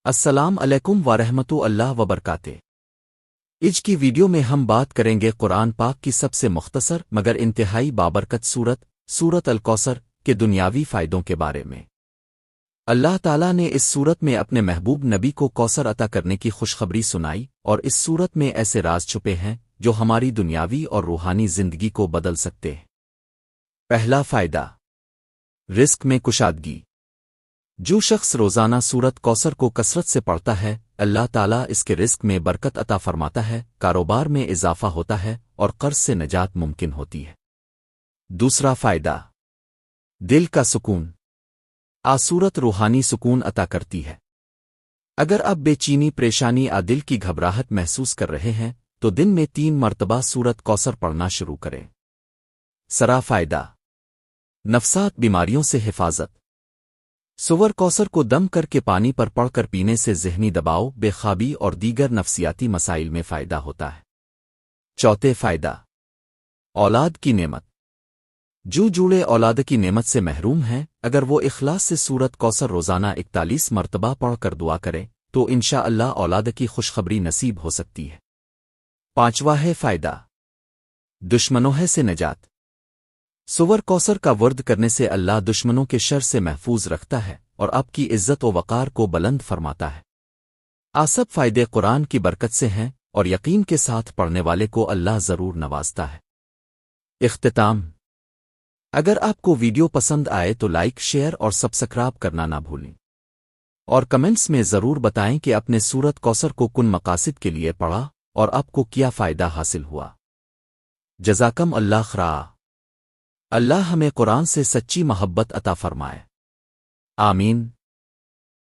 السلام علیکم ورحمۃ اللہ وبرکاتہ۔ آج کی ویڈیو میں ہم بات کریں گے قرآن پاک کی سب سے مختصر مگر انتہائی بابرکت سورت الکوثر کے دنیاوی فائدوں کے بارے میں۔ اللہ تعالیٰ نے اس سورت میں اپنے محبوب نبی کو کوثر عطا کرنے کی خوشخبری سنائی، اور اس سورت میں ایسے راز چھپے ہیں جو ہماری دنیاوی اور روحانی زندگی کو بدل سکتے ہیں۔ پہلا فائدہ، رزق میں کشادگی۔ جو شخص روزانہ سورت کوثر کو کثرت سے پڑھتا ہے، اللہ تعالیٰ اس کے رزق میں برکت عطا فرماتا ہے، کاروبار میں اضافہ ہوتا ہے اور قرض سے نجات ممکن ہوتی ہے۔ دوسرا فائدہ، دل کا سکون۔ سورت روحانی سکون عطا کرتی ہے۔ اگر آپ بے چینی، پریشانی دل کی گھبراہٹ محسوس کر رہے ہیں تو دن میں 3 مرتبہ سورت کوثر پڑھنا شروع کریں۔ سرا فائدہ، نفسیاتی بیماریوں سے حفاظت۔ سور کوثر کو دم کر کے پانی پر پڑھ کر پینے سے ذہنی دباؤ، بے خوابی اور دیگر نفسیاتی مسائل میں فائدہ ہوتا ہے۔ چوتھے فائدہ، اولاد کی نعمت۔ جو جوڑے اولاد کی نعمت سے محروم ہیں، اگر وہ اخلاص سے سورت کوثر روزانہ 41 مرتبہ پڑھ کر دعا کریں تو انشاءاللہ اولاد کی خوشخبری نصیب ہو سکتی ہے۔ پانچواں ہے فائدہ، دشمنوں سے نجات۔ سور کوثر کا ورد کرنے سے اللہ دشمنوں کے شر سے محفوظ رکھتا ہے اور آپ کی عزت و وقار کو بلند فرماتا ہے۔ سب فائدے قرآن کی برکت سے ہیں اور یقین کے ساتھ پڑھنے والے کو اللہ ضرور نوازتا ہے۔ اختتام، اگر آپ کو ویڈیو پسند آئے تو لائک، شیئر اور سبسکرائب کرنا نہ بھولیں، اور کمنٹس میں ضرور بتائیں کہ اپنے سورت کوثر کو کن مقاصد کے لیے پڑھا اور آپ کو کیا فائدہ حاصل ہوا۔ جزاکم اللہ خیر۔ اللہ ہمیں قرآن سے سچی محبت عطا فرمائے۔ آمین۔